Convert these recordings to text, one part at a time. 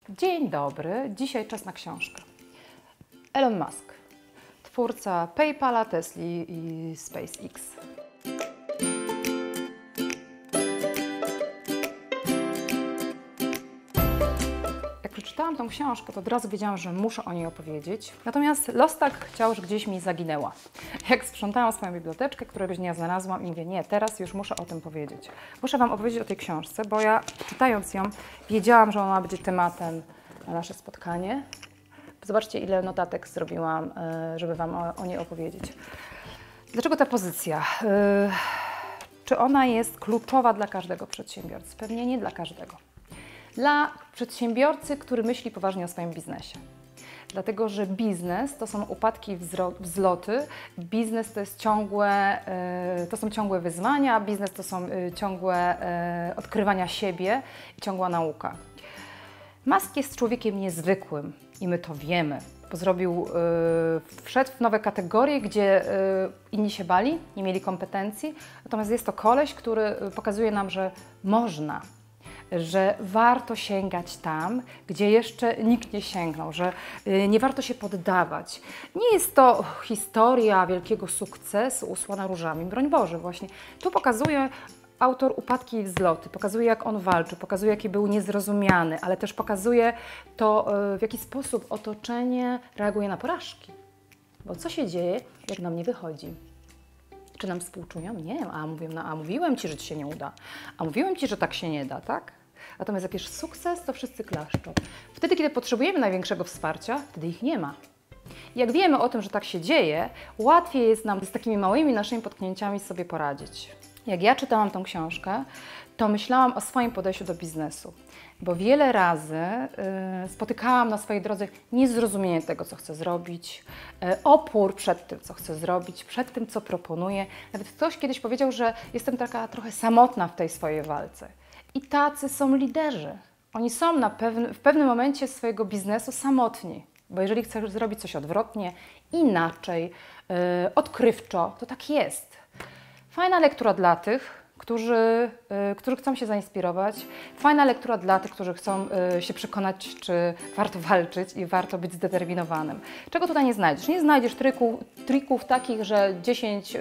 Dzień dobry, dzisiaj czas na książkę. Elon Musk, twórca PayPala, Tesli i SpaceX. Jak przeczytałam tą książkę, to od razu wiedziałam, że muszę o niej opowiedzieć. Natomiast los tak chciał, że gdzieś mi zaginęła. Jak sprzątałam swoją biblioteczkę, któregoś dnia znalazłam i mówię, nie, teraz już muszę o tym powiedzieć. Muszę Wam opowiedzieć o tej książce, bo ja czytając ją wiedziałam, że ona będzie tematem na nasze spotkanie. Zobaczcie, ile notatek zrobiłam, żeby Wam o niej opowiedzieć. Dlaczego ta pozycja? Czy ona jest kluczowa dla każdego przedsiębiorcy? Pewnie nie dla każdego. Dla przedsiębiorcy, który myśli poważnie o swoim biznesie. Dlatego, że biznes to są upadki i wzloty, biznes to jest to są ciągłe wyzwania, biznes to są ciągłe odkrywania siebie i ciągła nauka. Musk jest człowiekiem niezwykłym i my to wiemy, bo wszedł w nowe kategorie, gdzie inni się bali, nie mieli kompetencji, natomiast jest to koleś, który pokazuje nam, że można, że warto sięgać tam, gdzie jeszcze nikt nie sięgnął, że nie warto się poddawać. Nie jest to historia wielkiego sukcesu usłana różami, broń Boże właśnie. Tu pokazuje autor upadki i wzloty, pokazuje, jak on walczył, pokazuje, jaki był niezrozumiany, ale też pokazuje to, w jaki sposób otoczenie reaguje na porażki. Bo co się dzieje, jak nam nie wychodzi? Czy nam współczują? Nie, mówią, no, a mówiłem Ci, że Ci się nie uda, a mówiłem Ci, że tak się nie da, tak? Natomiast jak jest sukces, to wszyscy klaszczą. Wtedy, kiedy potrzebujemy największego wsparcia, wtedy ich nie ma. I jak wiemy o tym, że tak się dzieje, łatwiej jest nam z takimi małymi naszymi potknięciami sobie poradzić. Jak ja czytałam tą książkę, to myślałam o swoim podejściu do biznesu, bo wiele razy spotykałam na swojej drodze niezrozumienie tego, co chcę zrobić, opór przed tym, co chcę zrobić, przed tym, co proponuję. Nawet ktoś kiedyś powiedział, że jestem taka trochę samotna w tej swojej walce. I tacy są liderzy. Oni są w pewnym momencie swojego biznesu samotni, bo jeżeli chcesz zrobić coś odwrotnie, inaczej, odkrywczo, to tak jest. Fajna lektura dla tych, którzy chcą się zainspirować. Fajna lektura dla tych, którzy chcą się przekonać, czy warto walczyć i warto być zdeterminowanym. Czego tutaj nie znajdziesz? Nie znajdziesz trików takich, że 10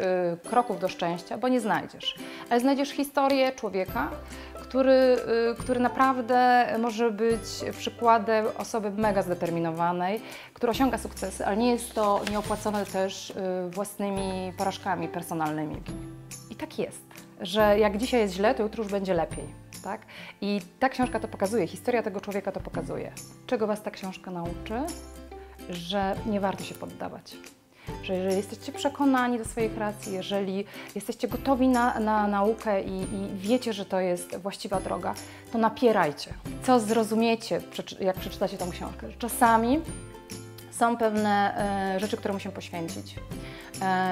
kroków do szczęścia, bo nie znajdziesz. Ale znajdziesz historię człowieka, który naprawdę może być przykładem osoby mega zdeterminowanej, która osiąga sukcesy, ale nie jest to nieopłacone też własnymi porażkami personalnymi. I tak jest, że jak dzisiaj jest źle, to jutro już będzie lepiej, tak? I ta książka to pokazuje, historia tego człowieka to pokazuje. Czego Was ta książka nauczy? Że nie warto się poddawać. Że jeżeli jesteście przekonani do swoich racji, jeżeli jesteście gotowi na naukę i wiecie, że to jest właściwa droga, to napierajcie. Co zrozumiecie, jak przeczytacie tą książkę? Czasami są pewne rzeczy, które musimy poświęcić,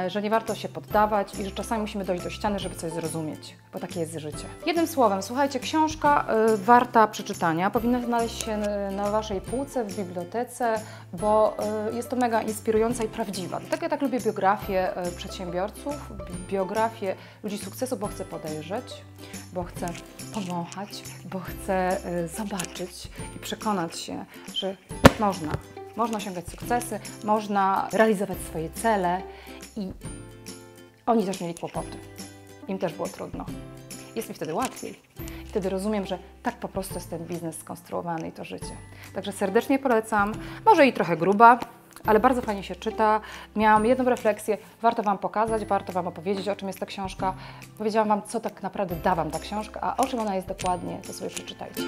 że nie warto się poddawać i że czasami musimy dojść do ściany, żeby coś zrozumieć, bo takie jest życie. Jednym słowem, słuchajcie, książka warta przeczytania, powinna znaleźć się na Waszej półce, w bibliotece, bo jest to mega inspirująca i prawdziwa. Dlatego ja tak lubię biografię przedsiębiorców, biografię ludzi sukcesu, bo chcę podejrzeć, bo chcę powąchać, bo chcę zobaczyć i przekonać się, że można osiągać sukcesy, można realizować swoje cele i oni też mieli kłopoty. Im też było trudno. Jest mi wtedy łatwiej. Wtedy rozumiem, że tak po prostu jest ten biznes skonstruowany i to życie. Także serdecznie polecam. Może i trochę gruba, ale bardzo fajnie się czyta. Miałam jedną refleksję, warto Wam pokazać, warto Wam opowiedzieć, o czym jest ta książka. Powiedziałam Wam, co tak naprawdę da Wam ta książka, a o czym ona jest dokładnie, to sobie przeczytajcie.